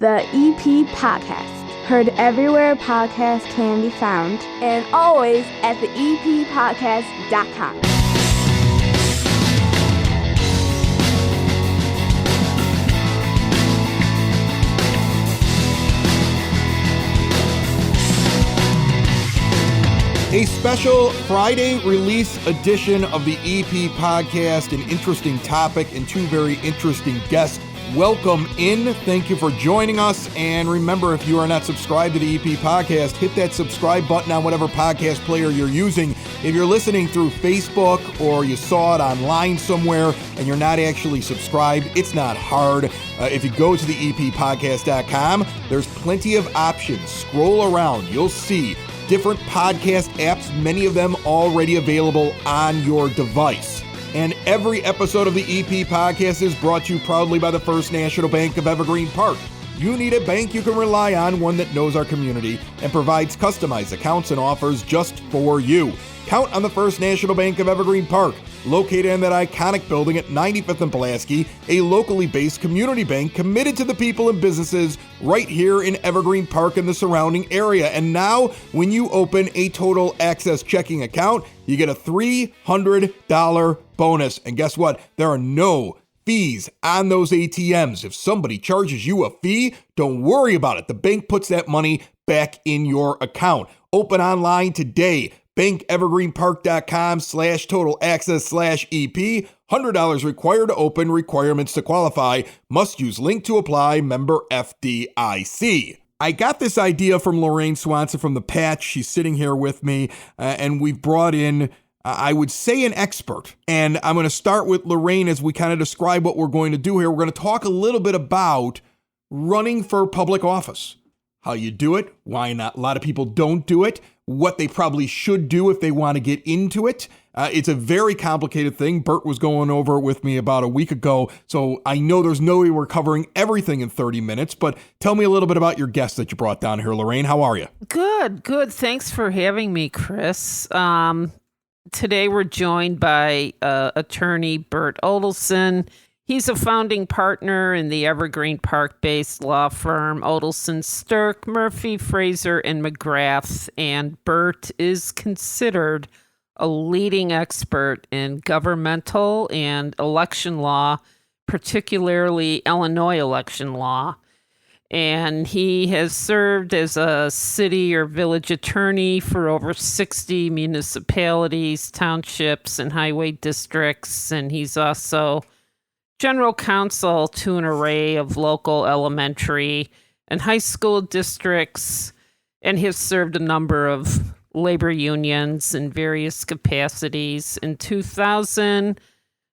The EP Podcast. Heard everywhere podcasts can be found, and always at theeppodcast.com. A special Friday release edition of the EP Podcast, an interesting topic and two very interesting guests. Welcome in. Thank you for joining us. And remember, if you are not subscribed to the EP Podcast, hit that subscribe button on whatever podcast player you're using. If you're listening through Facebook or you saw it online somewhere and you're not actually subscribed, it's not hard. If you go to the eppodcast.com, there's plenty of options. Scroll around. You'll see different podcast apps, many of them already available on your device. And every episode of the EP Podcast is brought to you proudly by the First National Bank of Evergreen Park. You need a bank you can rely on, one that knows our community and provides customized accounts and offers just for you. Count on the First National Bank of Evergreen Park, located in that iconic building at 95th and Pulaski, a locally based community bank committed to the people and businesses right here in Evergreen Park and the surrounding area. And now, when you open a Total Access checking account, you get a $300 bonus. And guess what? There are no fees on those ATMs. If somebody charges you a fee, don't worry about it. The bank puts that money back in your account. Open online today. bankevergreenpark.com/totalaccess/EP. $100 required to open. Requirements to qualify. Must use link to apply. Member FDIC. I got this idea from Lorraine Swanson from The Patch. She's sitting here with me, and we've brought in, I would say, an expert. And I'm going to start with Lorraine as we kind of describe what we're going to do here. We're going to talk a little bit about running for public office. How you do it, why not a lot of people don't do it, what they probably should do if they want to get into it. It's a very complicated thing. Bert was going over it with me about a week ago, so I know there's no way we're covering everything in 30 minutes, but tell me a little bit about your guest that you brought down here, Lorraine. How are you? Good. Thanks for having me, Chris. Today we're joined by attorney Bert Odelson. He's a founding partner in the Evergreen Park-based law firm Odelson, Sterk, Murphey, Frazier, and McGrath, and Bert is considered a leading expert in governmental and election law, particularly Illinois election law. And he has served as a city or village attorney for over 60 municipalities, townships, and highway districts, and he's also general counsel to an array of local elementary and high school districts, and has served a number of labor unions in various capacities. In 2000,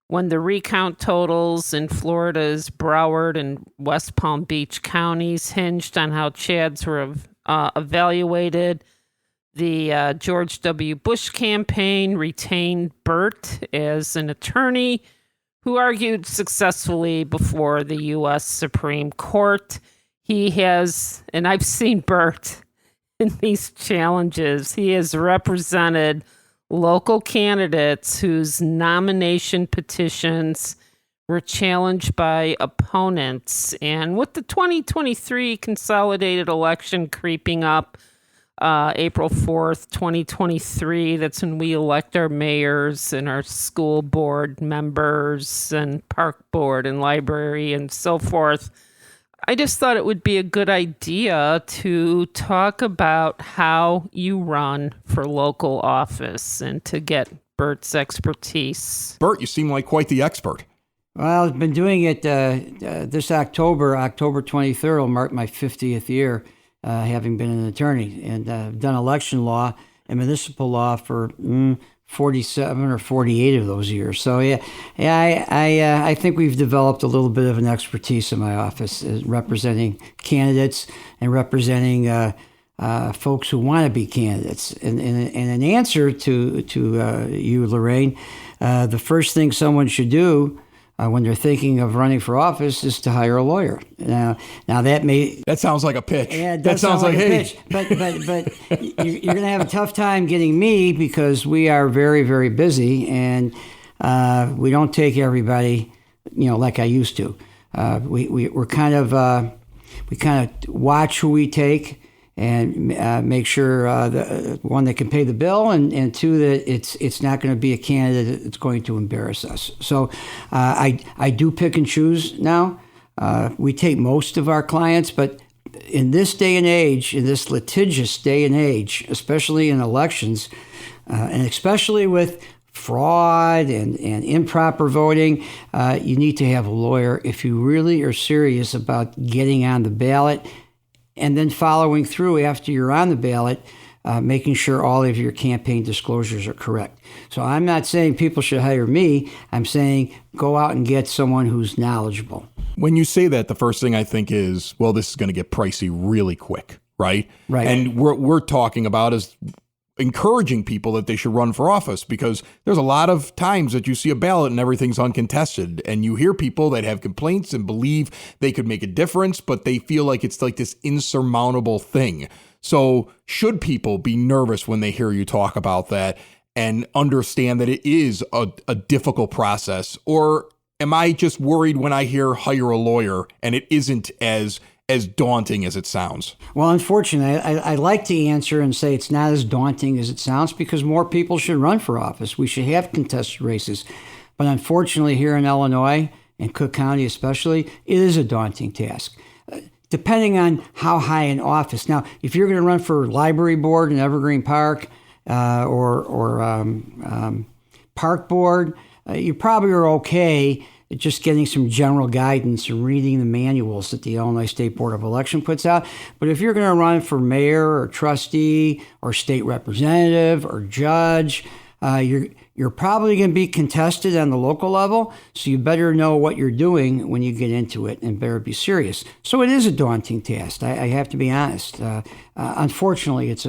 when the recount totals in Florida's Broward and West Palm Beach counties hinged on how Chads were evaluated, the George W. Bush campaign retained Bert as an attorney who argued successfully before the U.S. Supreme Court. He has, and I've seen Bert in these challenges, he has represented local candidates whose nomination petitions were challenged by opponents. And with the 2023 consolidated election creeping up, April 4th, 2023, that's when we elect our mayors and our school board members and park board and library and so forth. I just thought it would be a good idea to talk about how you run for local office and to get Bert's expertise. Bert, you seem like quite the expert. Well, I've been doing it this October 23rd will mark my 50th year. Having been an attorney, and done election law and municipal law for 47 or 48 of those years. So I think we've developed a little bit of an expertise in my office, representing candidates and representing folks who want to be candidates. And an answer to you, Lorraine, the first thing someone should do when they're thinking of running for office is to hire a lawyer. Now that sounds like a pitch. Yeah, it does sound like a pitch. But you're going to have a tough time getting me because we are very, very busy, and we don't take everybody, like I used to. We're kind of we kind of watch who we take and make sure one, that can pay the bill, and two, that it's not going to be a candidate that's going to embarrass us. So I do pick and choose now. We take most of our clients, but in this day and age, in this litigious day and age, especially in elections, and especially with fraud and improper voting, you need to have a lawyer if you really are serious about getting on the ballot and then following through after you're on the ballot, making sure all of your campaign disclosures are correct. So I'm not saying people should hire me. I'm saying go out and get someone who's knowledgeable. When you say that, the first thing I think is, well, this is going to get pricey really quick, right? Right. And we're talking about is encouraging people that they should run for office, because there's a lot of times that you see a ballot and everything's uncontested, and you hear people that have complaints and believe they could make a difference, but they feel like it's like this insurmountable thing. So should people be nervous when they hear you talk about that and understand that it is a difficult process? Or am I just worried when I hear hire a lawyer and it isn't as daunting as it sounds? Well, unfortunately, I like to answer and say it's not as daunting as it sounds, because more people should run for office. We should have contested races. But unfortunately, here in Illinois, and Cook County especially, it is a daunting task, depending on how high in office. Now, if you're going to run for library board in Evergreen Park or park board, you probably are okay just getting some general guidance and reading the manuals that the Illinois State Board of Election puts out. But if you're going to run for mayor or trustee or state representative or judge, you're probably going to be contested on the local level, so you better know what you're doing when you get into it and better be serious. So it is a daunting task. I have to be honest. Unfortunately, it's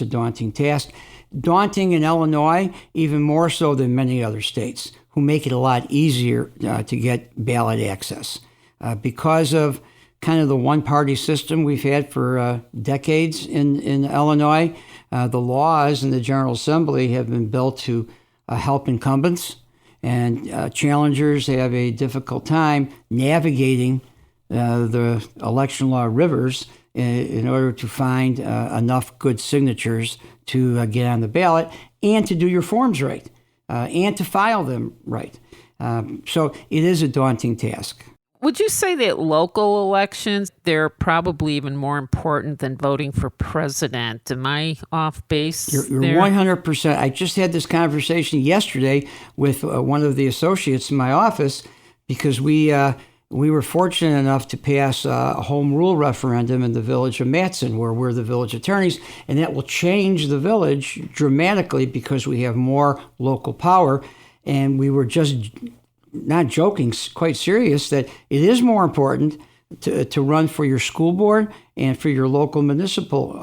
a daunting task. Daunting in Illinois, even more so than many other states, who make it a lot easier to get ballot access. Because of kind of the one-party system we've had for decades in Illinois, the laws in the General Assembly have been built to help incumbents, and challengers have a difficult time navigating the election law rivers in order to find enough good signatures to get on the ballot and to do your forms right. And to file them right. So it is a daunting task. Would you say that local elections, they're probably even more important than voting for president? Am I off base? You're 100%. I just had this conversation yesterday with one of the associates in my office, because we were fortunate enough to pass a home rule referendum in the village of Matson, where we're the village attorneys, and that will change the village dramatically because we have more local power. And we were just not joking, quite serious, that it is more important to run for your school board and for your local municipal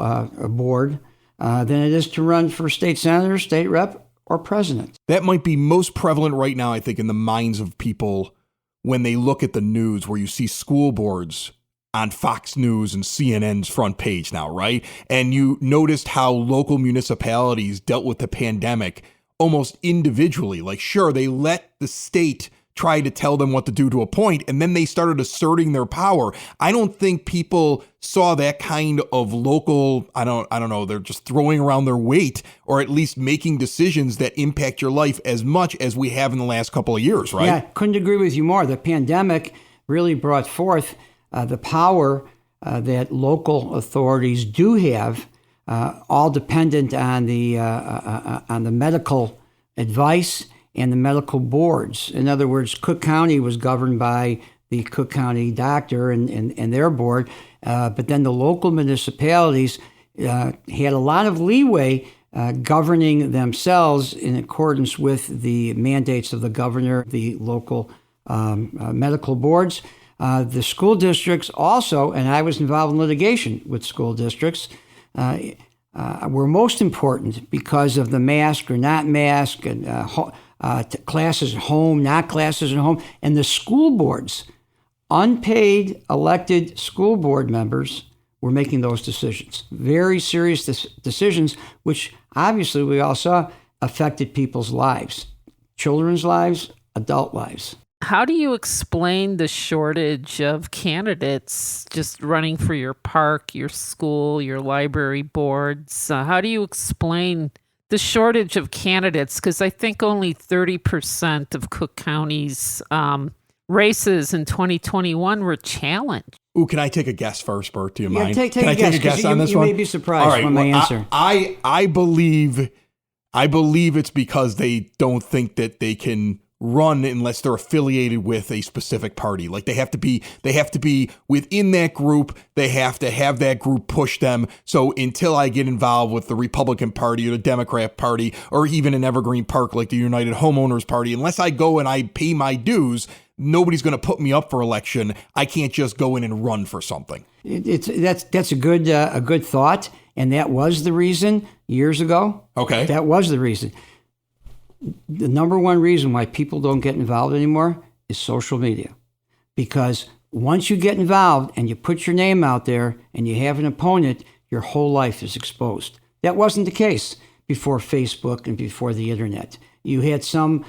board than it is to run for state senator, state rep, or president. That might be most prevalent right now, I think, in the minds of people when they look at the news, where you see school boards on Fox News and CNN's front page now, right? And you noticed how local municipalities dealt with the pandemic almost individually. Like, sure, they let the state try to tell them what to do to a point, and then they started asserting their power. I don't think people saw that kind of local, I don't know, they're just throwing around their weight, or at least making decisions that impact your life as much as we have in the last couple of years, right? Yeah, couldn't agree with you more. The pandemic really brought forth the power that local authorities do have, all dependent on the medical advice and the medical boards. In other words, Cook County was governed by the Cook County doctor and their board, but then the local municipalities had a lot of leeway governing themselves in accordance with the mandates of the governor, the local medical boards. The school districts also, and I was involved in litigation with school districts, were most important because of the mask or not mask, and classes at home, not classes at home, and the school boards, unpaid elected school board members, were making those decisions. Very serious decisions, which obviously we all saw affected people's lives, children's lives, adult lives. How do you explain the shortage of candidates just running for your park, your school, your library boards? How do you explain the shortage of candidates? Because I think only 30% of Cook County's races in 2021 were challenged. Ooh, can I take a guess first, Bert? Do you mind? Take can a I guess, take a guess 'cause on this you one? may be surprised by my answer. I believe it's because they don't think that they can run unless they're affiliated with a specific party. Like they have to be within that group. They have to have that group push them. So until I get involved with the Republican Party or the Democrat Party or even an Evergreen Park like the United Homeowners Party, unless I go and I pay my dues, nobody's going to put me up for election. I can't just go in and run for something. That's a good thought, and that was the reason years ago. Okay, that was the reason. The number one reason why people don't get involved anymore is social media, because once you get involved and you put your name out there and you have an opponent, your whole life is exposed. That wasn't the case before Facebook and before the internet. You had some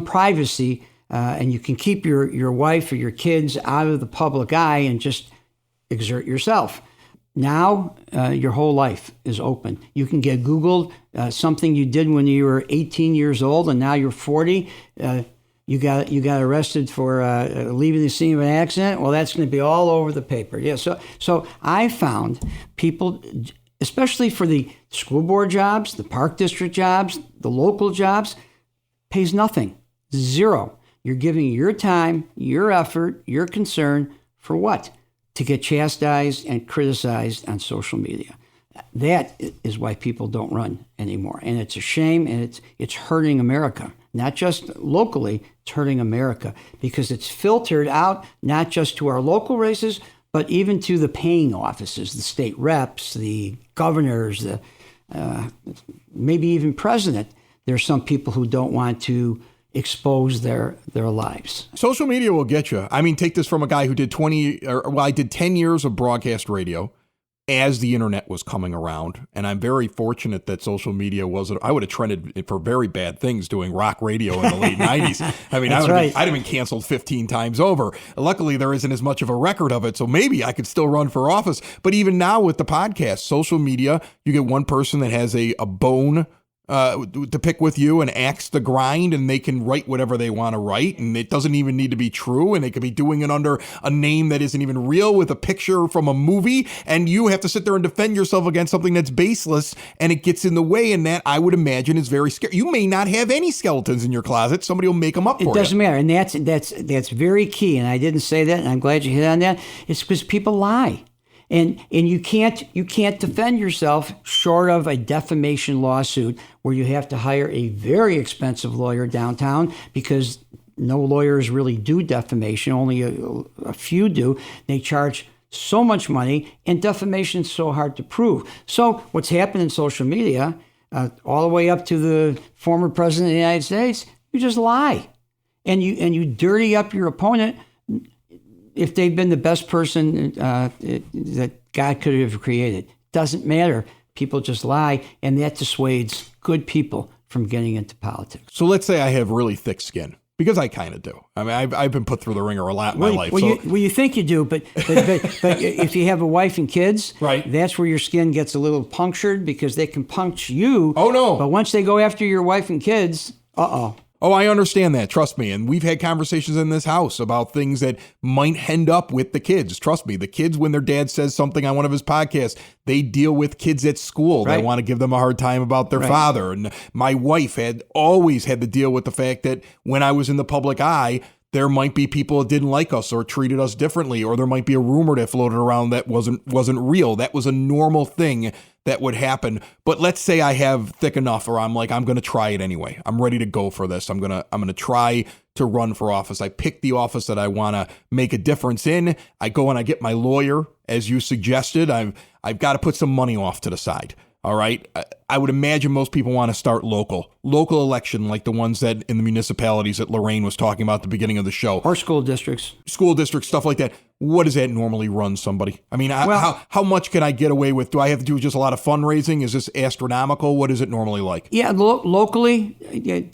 privacy. And you can keep your wife or your kids out of the public eye and just exert yourself. Now, your whole life is open. You can get Googled, something you did when you were 18 years old and now you're 40. You got arrested for leaving the scene of an accident. Well, that's going to be all over the paper. Yeah. So I found people, especially for the school board jobs, the park district jobs, the local jobs, pays nothing, zero. You're giving your time, your effort, your concern for what? To get chastised and criticized on social media. That is why people don't run anymore. And it's a shame, and it's hurting America. Not just locally, it's hurting America because it's filtered out not just to our local races, but even to the paying offices, the state reps, the governors, the maybe even president. There's some people who don't want to expose their lives. Social media will get you. I mean, take this from a guy who did I did 10 years of broadcast radio as the internet was coming around. And I'm very fortunate that social media I would have trended for very bad things doing rock radio in the late 90s. I mean, I'd have been canceled 15 times over. Luckily, there isn't as much of a record of it. So maybe I could still run for office. But even now with the podcast, social media, you get one person that has a bone to pick with you, an axe to grind, and they can write whatever they want to write, and it doesn't even need to be true, and they could be doing it under a name that isn't even real with a picture from a movie, and you have to sit there and defend yourself against something that's baseless, and it gets in the way, and that I would imagine is very scary. You may not have any skeletons in your closet. Somebody will make them up for you. It doesn't matter, and that's very key, and I didn't say that, and I'm glad you hit on that. It's because people lie. And you can't defend yourself short of a defamation lawsuit where you have to hire a very expensive lawyer downtown, because no lawyers really do defamation. Only a few do. They charge so much money, and defamation is so hard to prove. So what's happened in social media, all the way up to the former president of the United States, you just lie, and you dirty up your opponent. If they've been the best person that God could have created. Doesn't matter. People just lie, and that dissuades good people from getting into politics. So let's say I have really thick skin, because I kind of do. I mean, I've been put through the ringer a lot in my life. You think you do, but if you have a wife and kids, right, that's where your skin gets a little punctured, because they can puncture you. Oh, no. But once they go after your wife and kids, Oh, I understand that. Trust me. And we've had conversations in this house about things that might end up with the kids. Trust me. The kids, when their dad says something on one of his podcasts, they deal with kids at school. Right. They want to give them a hard time about their father. And my wife had always had to deal with the fact that when I was in the public eye, there might be people that didn't like us or treated us differently, or there might be a rumor that floated around that wasn't real. That was a normal thing that would happen. But let's say I have thick enough, or I'm like, I'm going to try it anyway. I'm ready to go for this. I'm going to try to run for office. I pick the office that I want to make a difference in. I go and I get my lawyer, as you suggested. I've got to put some money off to the side. All right. I would imagine most people want to start local election, like the ones that in the municipalities that Lorraine was talking about at the beginning of the show. Or school districts, stuff like that. what does that normally run somebody? I mean, how much can I get away with? Do I have to do just a lot of fundraising? Is this astronomical? What is it normally like? Yeah, locally,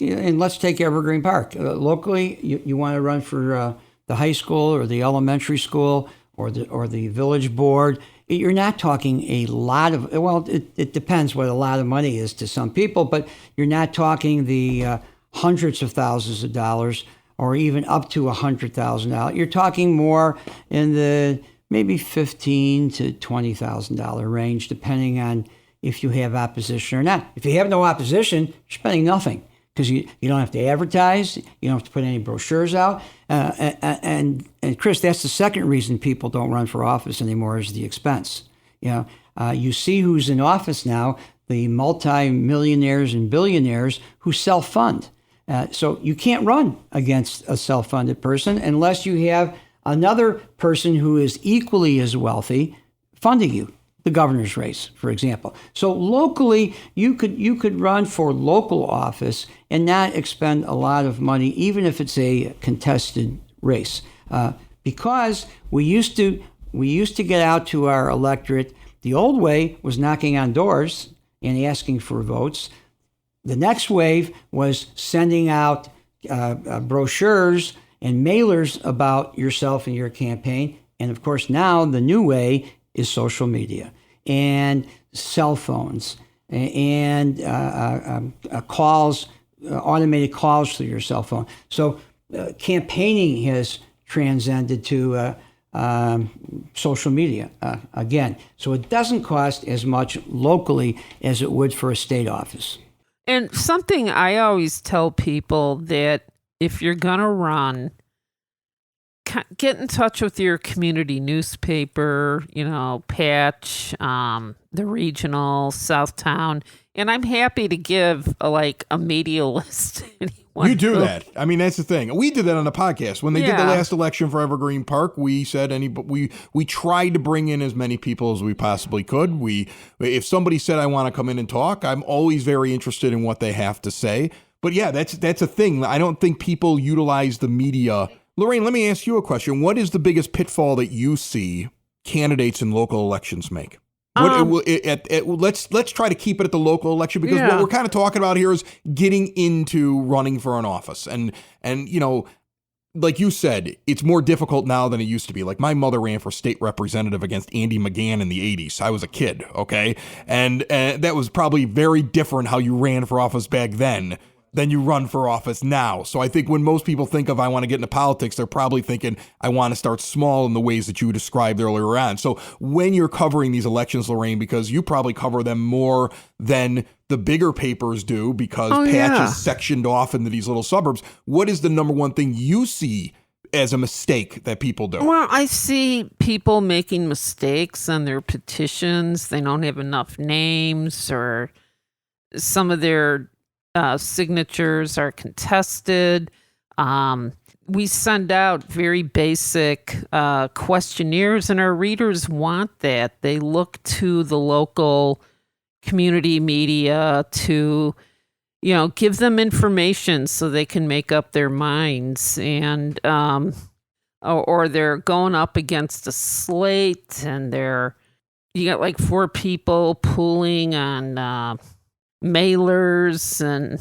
and let's take Evergreen Park. Locally, you want to run for the high school or the elementary school or the village board. You're not talking a lot of, well, it depends what a lot of money is to some people, but you're not talking the hundreds of thousands of dollars or even up to $100,000. You're talking more in the maybe $15,000 to $20,000 range, depending on if you have opposition or not. If you have no opposition, you're spending nothing because you don't have to advertise, you don't have to put any brochures out. And Chris, that's the second reason people don't run for office anymore is the expense. You see who's in office now, the multi-millionaires and billionaires who self-fund. So you can't run against a self-funded person unless you have another person who is equally as wealthy funding you, the governor's race, for example. So locally, you could run for local office and not expend a lot of money, even if it's a contested race, because we used to get out to our electorate. The old way was knocking on doors and asking for votes. The next wave was sending out brochures and mailers about yourself and your campaign. And of course, now the new way is social media and cell phones and calls, automated calls through your cell phone. So campaigning has transcended to social media again. So it doesn't cost as much locally as it would for a state office. And something I always tell people that if you're going to run, get in touch with your community newspaper, Patch, the regional, Southtown. And I'm happy to give a media list. You do that. I mean, that's the thing. We did that on the podcast. When they did the last election for Evergreen Park, we said we tried to bring in as many people as we possibly could. If somebody said, I want to come in and talk, I'm always very interested in what they have to say. But yeah, that's a thing. I don't think people utilize the media. Lorraine, let me ask you a question. What is the biggest pitfall that you see candidates in local elections make? Let's try to keep it at the local election, because what we're kind of talking about here is getting into running for an office. And like you said, it's more difficult now than it used to be. Like my mother ran for state representative against Andy McGann in the 80s. I was a kid, okay? And that was probably very different how you ran for office back then than you run for office now. So I think when most people think of I want to get into politics, they're probably thinking I want to start small in the ways that you described earlier on. So when you're covering these elections, Lorraine, because you probably cover them more than the bigger papers do because Patch is sectioned off into these little suburbs, what is the number one thing you see as a mistake that people do? Well, I see people making mistakes on their petitions. They don't have enough names, or some of their signatures are contested. We send out very basic questionnaires, and our readers want that. They look to the local community media to, give them information so they can make up their minds. And or they're going up against a slate, and you got like 4 people pooling on mailers and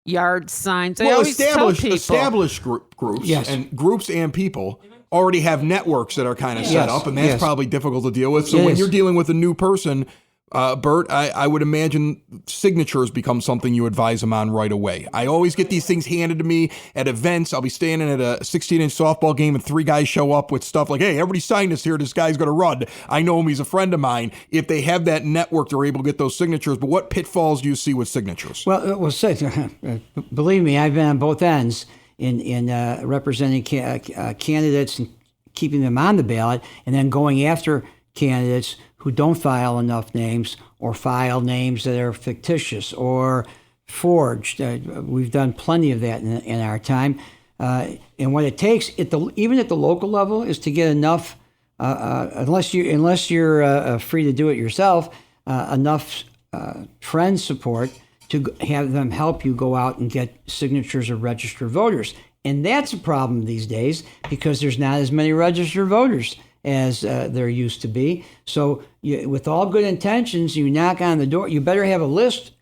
yard signs. Well, established groups, yes, and groups and people already have networks that are kind of set up, and that's probably difficult to deal with. So when you're dealing with a new person, Bert, I would imagine signatures become something you advise them on right away. I always get these things handed to me at events. I'll be standing at a 16-inch softball game and 3 guys show up with stuff like, hey, everybody sign this here. This guy's going to run. I know him. He's a friend of mine. If they have that network, they're able to get those signatures. But what pitfalls do you see with signatures? Well, believe me, I've been on both ends in representing candidates and keeping them on the ballot, and then going after candidates who don't file enough names or file names that are fictitious or forged. We've done plenty of that in our time. And what it takes, even at the local level, is to get enough, unless you're free to do it yourself, enough friend support to have them help you go out and get signatures of registered voters. And that's a problem these days because there's not as many registered voters as there used to be. So with all good intentions, you knock on the door. You better have a list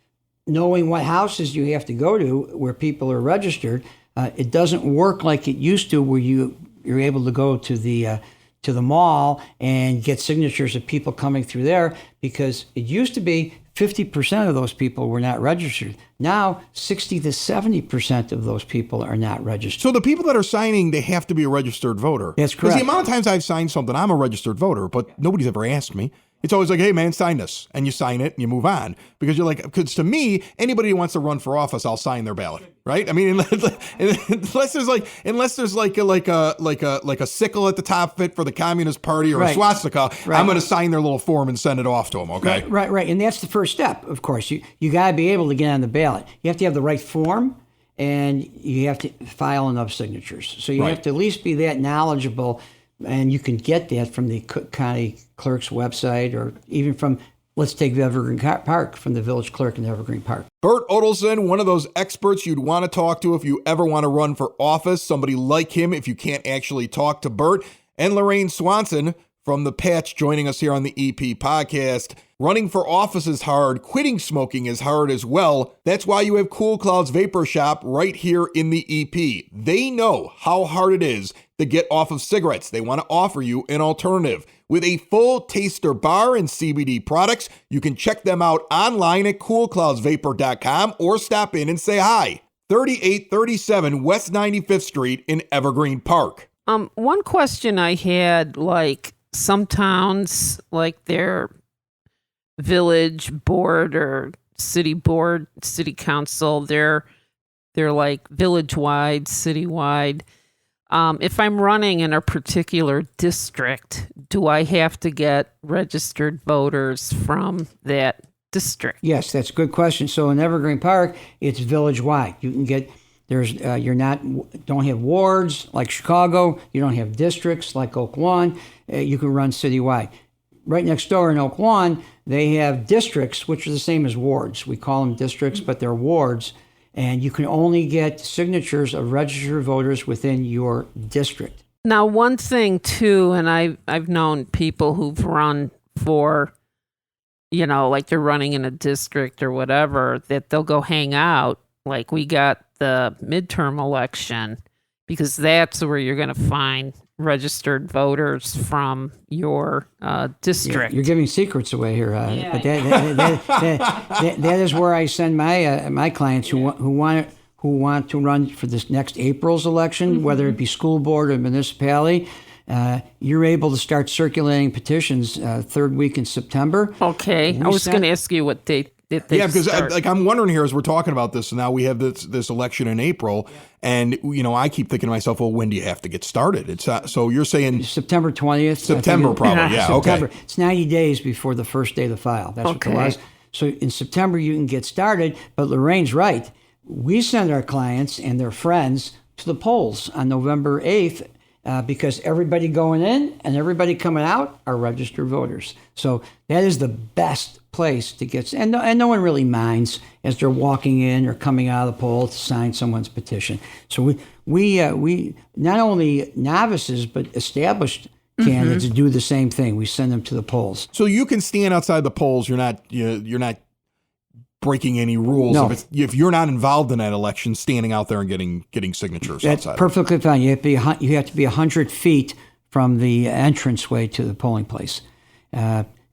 knowing what houses you have to go to where people are registered. It doesn't work like it used to where you're able to go to the mall and get signatures of people coming through there, because it used to be 50% of those people were not registered. Now, 60 to 70% of those people are not registered. So the people that are signing, they have to be a registered voter. That's correct. Because the amount of times I've signed something, I'm a registered voter, but nobody's ever asked me. It's always like, hey, man, sign this. And you sign it and you move on. Because you're like, because to me, anybody who wants to run for office, I'll sign their ballot. Right? I mean, unless there's like a sickle at the top of it for the Communist Party or a swastika, I'm going to sign their little form and send it off to them. Okay. Right. And that's the first step, of course. You got to be able to get on the ballot. You have to have the right form, and you have to file enough signatures. So you have to at least be that knowledgeable. And you can get that from the Cook County Clerk's website, or even from, let's take Evergreen Park, from the village clerk in Evergreen Park. Burt Odelson, one of those experts you'd want to talk to if you ever want to run for office, somebody like him if you can't actually talk to Burt. And Lorraine Swanson from The Patch joining us here on the EP podcast. Running for office is hard. Quitting smoking is hard as well. That's why you have Cool Cloud's Vapor Shop right here in the EP. They know how hard it is to get off of cigarettes. They want to offer you an alternative. With a full taster bar and CBD products, you can check them out online at coolcloudsvapor.com or stop in and say hi. 3837 West 95th Street in Evergreen Park. One question I had, like some towns, like their village board or city council, they're like village-wide, city-wide. If I'm running in a particular district, do I have to get registered voters from that district? Yes, that's a good question. So in Evergreen Park, it's village-wide. You can get, don't have wards like Chicago. You don't have districts like Oak Lawn. You can run citywide. Right next door in Oak Lawn, they have districts, which are the same as wards. We call them districts, but they're wards. And you can only get signatures of registered voters within your district. Now, one thing, too, and I've known people who've run for, like they're running in a district or whatever, that they'll go hang out. Like we got the midterm election, because that's where you're going to find registered voters from your district. You're giving secrets away here, but that is where I send my clients who want to run for this next April's election, whether it be school board or municipality. You're able to start circulating petitions third week in September. Okay, I was going to ask you what date. Because I'm wondering here as we're talking about this, and now we have this election in April, and I keep thinking to myself, well, when do you have to get started? It's so you're saying September 20th. September probably, yeah. September. Okay. It's 90 days before the first day of the file. That's what it was. So in September you can get started. But Lorraine's right. We send our clients and their friends to the polls on November 8th. Because everybody going in and everybody coming out are registered voters. So that is the best place to get, and no one really minds as they're walking in or coming out of the poll to sign someone's petition. So we not only novices but established candidates do the same thing. We send them to the polls. So you can stand outside the polls. You're not breaking any rules. No. If you're not involved in that election, standing out there and getting signatures That's outside. Perfectly fine. You have to be 100 feet from the entranceway to the polling place.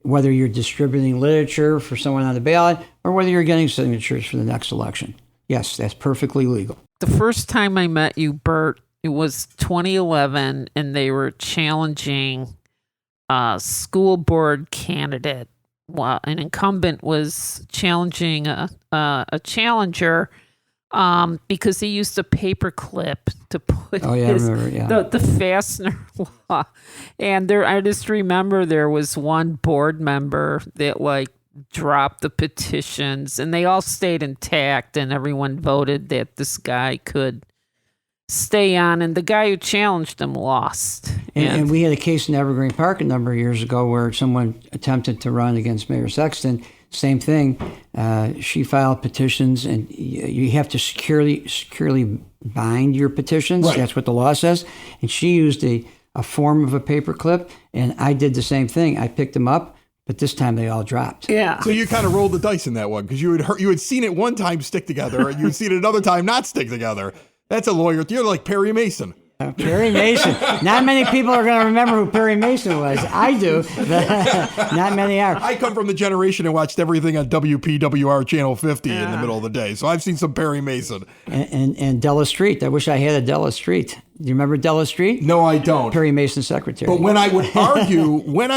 Whether you're distributing literature for someone on the ballot or whether you're getting signatures for the next election. Yes, that's perfectly legal. The first time I met you, Burt, it was 2011, and they were challenging a school board candidate. Well, an incumbent was challenging a challenger because he used a paper clip to put the fastener law. And I just remember there was one board member that dropped the petitions, and they all stayed intact, and everyone voted that this guy could stay on, and the guy who challenged him lost. And we had a case in Evergreen Park a number of years ago where someone attempted to run against Mayor Sexton, same thing. She filed petitions, and you have to securely bind your petitions. Right. That's what the law says. And she used a form of a paperclip, and I did the same thing. I picked them up, but this time they all dropped. Yeah. So you kind of rolled the dice in that one because you had seen it one time stick together and you had seen it another time not stick together. That's a lawyer. You're like Perry Mason. Perry Mason. Not many people are going to remember who Perry Mason was. I do, but not many are. I come from the generation that watched everything on WPWR Channel 50 in the middle of the day. So I've seen some Perry Mason. And Della Street. I wish I had a Della Street. Do you remember Della Street? No, I don't. Perry Mason's secretary. But when I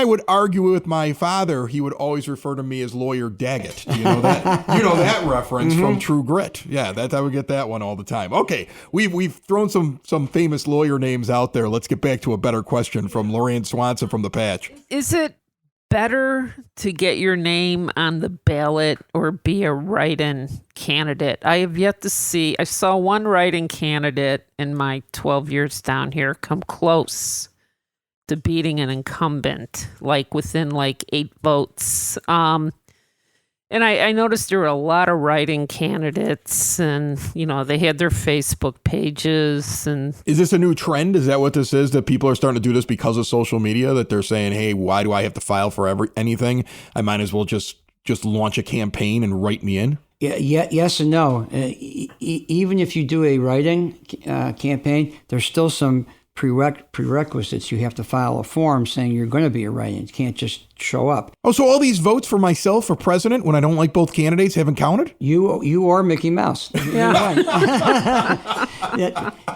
would argue with my father, he would always refer to me as Lawyer Daggett. Do you know that? You know that reference from True Grit. Yeah, I would get that one all the time. Okay, we've thrown some famous lawyer names out there. Let's get back to a better question from Lorraine Swanson from the Patch. Is it better to get your name on the ballot or be a write-in candidate? I have yet to see. I saw one write-in candidate in my 12 years down here come close to beating an incumbent, like within 8 votes. And I noticed there were a lot of write-in candidates, and they had their Facebook pages. And is this a new trend? Is that what this is? That people are starting to do this because of social media? That they're saying, "Hey, why do I have to file for anything? I might as well just launch a campaign and write me in." Yeah, yes and no. Even if you do a write-in campaign, there's still some prerequisites. You have to file a form saying you're going to be a write-in. You can't just show up. Oh, so all these votes for myself for president when I don't like both candidates haven't counted? You or Mickey Mouse. Yeah.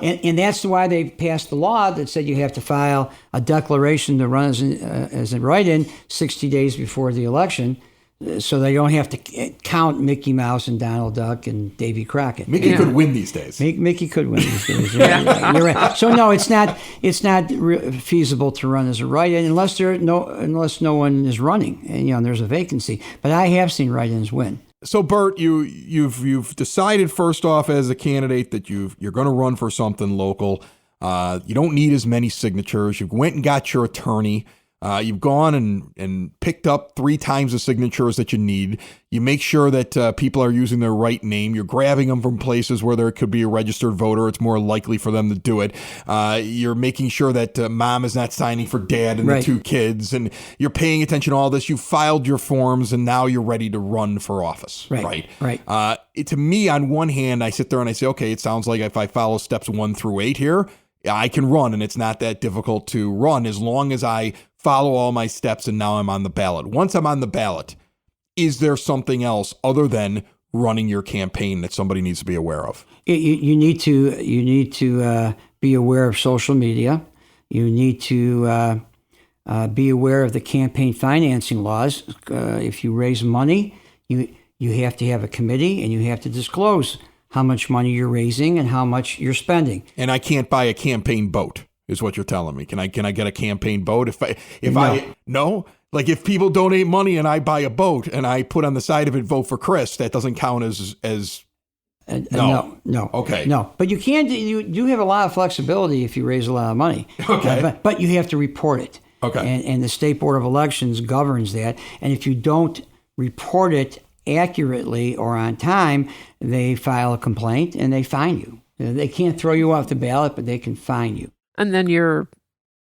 And that's why they passed the law that said you have to file a declaration to run as a write-in 60 days before the election, so they don't have to count Mickey Mouse and Donald Duck and Davy Crockett. Mickey could win these days. Mickey could win these days. You're right. So no, it's not feasible to run as a write-in unless no one is running and there's a vacancy. But I have seen write-ins win. So Bert, you've decided first off as a candidate that you're going to run for something local. You don't need as many signatures. You went and got your attorney. You've gone and picked up 3 times the signatures that you need. You make sure that people are using their right name. You're grabbing them from places where there could be a registered voter. It's more likely for them to do it. You're making sure that mom is not signing for dad and the 2 kids. And you're paying attention to all this. You filed your forms and now you're ready to run for office. Right. To me, on one hand, I sit there and I say, okay, it sounds like if I follow steps 1 through 8 here, I can run, and it's not that difficult to run as long as I follow all my steps, and now I'm on the ballot. Once I'm on the ballot, is there something else other than running your campaign that somebody needs to be aware of? You need to be aware of social media. You need to be aware of the campaign financing laws. If you raise money, you have to have a committee, and you have to disclose how much money you're raising and how much you're spending. And I can't buy a campaign boat, is what you're telling me. Can I get a campaign boat no? Like if people donate money and I buy a boat and I put on the side of it, vote for Chris, that doesn't count as no. Okay. No. But you can you have a lot of flexibility if you raise a lot of money. Okay. But you have to report it. Okay. And the State Board of Elections governs that. And if you don't report it accurately or on time, they file a complaint and they fine you. They can't throw you off the ballot, but they can fine you. And then your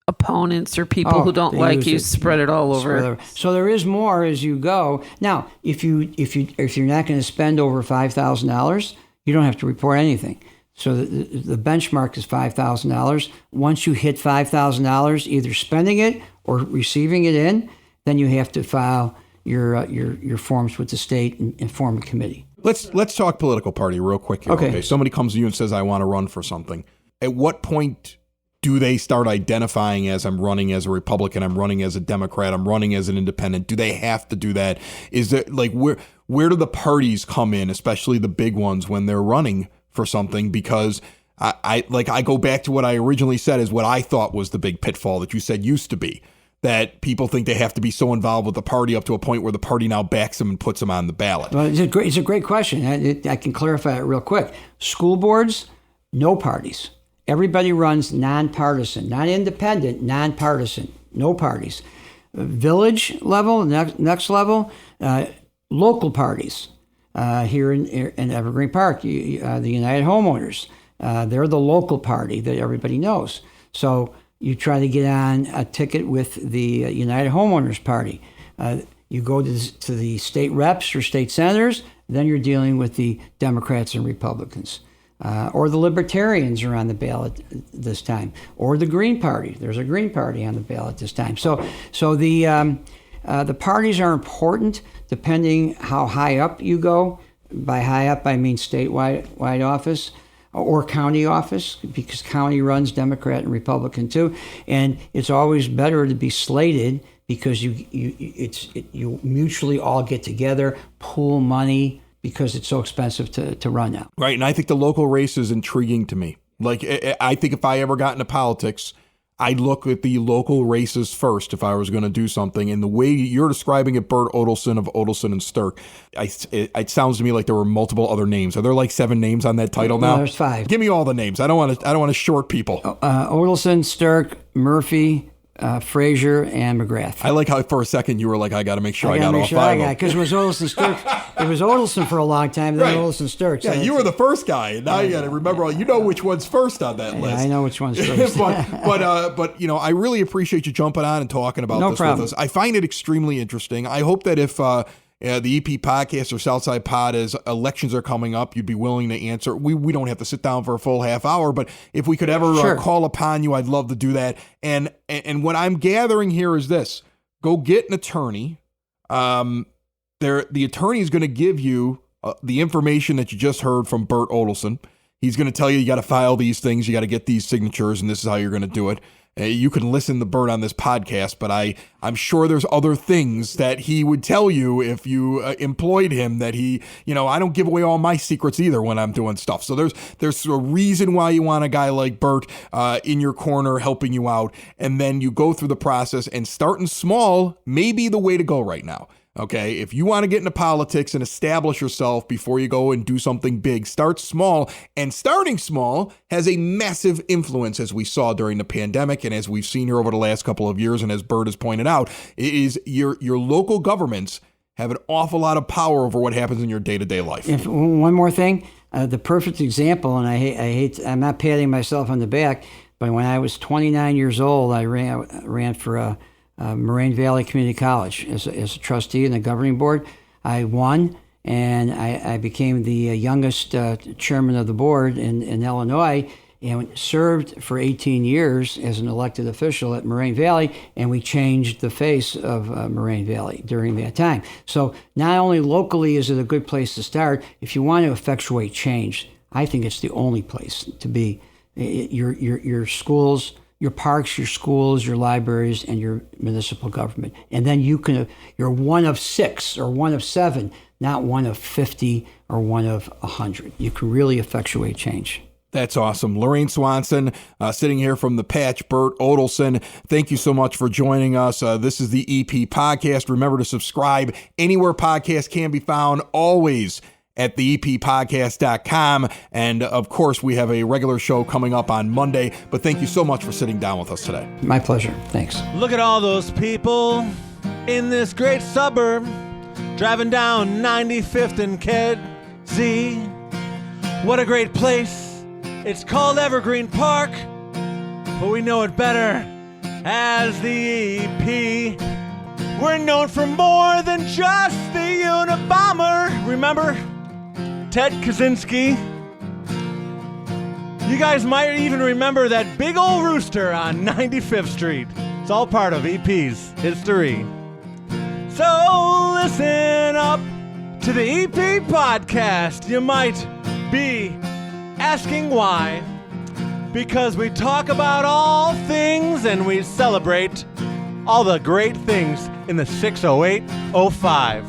opponents or people who don't like you spread it all over. So there is more as you go. Now, if you're not going to spend over $5,000, you don't have to report anything. So the benchmark is $5,000. Once you hit $5,000, either spending it or receiving it in, then you have to file your forms with the state and form a committee. Let's talk political party real quick here. Okay. Somebody comes to you and says, I want to run for something. At what point do they start identifying as I'm running as a Republican, I'm running as a Democrat, I'm running as an independent? Do they have to do that? Is there where do the parties come in, especially the big ones, when they're running for something? Because I go back to what I originally said is what I thought was the big pitfall that you said used to be, that people think they have to be so involved with the party up to a point where the party now backs them and puts them on the ballot. Well, it's a great question. I can clarify it real quick. School boards, no parties. Everybody runs nonpartisan, not independent, nonpartisan, no parties. Village level, next level, local parties here in Evergreen Park, the United Homeowners. They're the local party that everybody knows. So you try to get on a ticket with the United Homeowners Party. You go to the state reps or state senators, then you're dealing with the Democrats and Republicans. Or the Libertarians are on the ballot this time. Or the Green Party. There's a Green Party on the ballot this time. So the parties are important depending how high up you go. By high up, I mean statewide office or county office, because county runs Democrat and Republican too. And it's always better to be slated because you mutually all get together, pool money, because it's so expensive to run now. Right, and I think the local race is intriguing to me. Like, I think if I ever got into politics, I'd look at the local races first if I was going to do something. And the way you're describing it, Burt Odelson of Odelson and Sterk, it sounds to me like there were multiple other names. Are there like 7 names on that title now? No, there's 5. Give me all the names. I don't want to short people. Odelson, Sterk, Murphey, Frazier, and McGrath. I like how for a second you were like, I got to make sure I got all 5 of them. Because it was Odelson, Sterk. It was Odelson for a long time, then Odelson, Sterk. So yeah, you were the first guy, and now you got to remember. You know which one's first on that list. I know which one's first. but you know, I really appreciate you jumping on and talking about this with us. I find it extremely interesting. I hope that if the EP podcast or Southside Pod, as elections are coming up, you'd be willing to answer. We don't have to sit down for a full half hour, but if we could ever call upon you, I'd love to do that. And what I'm gathering here is this: go get an attorney. The attorney is going to give you the information that you just heard from Burt Odelson. He's going to tell you got to file these things, you got to get these signatures, and this is how you're going to do it. You can listen to Burt on this podcast, but I'm sure there's other things that he would tell you if you employed him that he, I don't give away all my secrets either when I'm doing stuff. So there's a reason why you want a guy like Burt in your corner helping you out. And then you go through the process, and starting small may be the way to go right now. Okay, if you want to get into politics and establish yourself before you go and do something big, start small. And starting small has a massive influence, as we saw during the pandemic and as we've seen here over the last couple of years. And as Burt has pointed out, is your local governments have an awful lot of power over what happens in your day-to-day life. One more thing, the perfect example, and I'm not patting myself on the back, but when I was 29 years old, I ran for Moraine Valley Community College as a trustee in the governing board. I won, and I became the youngest chairman of the board in Illinois, and served for 18 years as an elected official at Moraine Valley, and we changed the face of Moraine Valley during that time. So not only locally is it a good place to start, if you want to effectuate change, I think it's the only place to be. Your schools, your parks, your schools, your libraries, and your municipal government. And then you're one of 6 or one of 7, not one of 50 or one of 100. You can really effectuate change. That's awesome. Lorraine Swanson, sitting here from the patch, Burt Odelson. Thank you so much for joining us. This is the EP Podcast. Remember to subscribe anywhere podcasts can be found, always at theeppodcast.com. And of course, we have a regular show coming up on Monday. But thank you so much for sitting down with us today. My pleasure. Thanks. Look at all those people in this great suburb, driving down 95th and Kedzie. What a great place. It's called Evergreen Park, but we know it better as the EP. We're known for more than just the Unabomber. Remember Ted Kaczynski? You guys might even remember that big old rooster on 95th Street. It's all part of EP's history. So listen up to the EP Podcast. You might be asking why. Because we talk about all things and we celebrate all the great things in the 60805.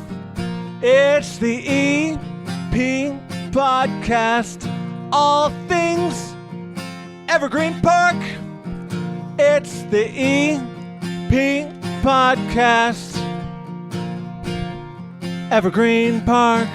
It's the EP Podcast. All things Evergreen Park. It's the EP Podcast. Evergreen Park.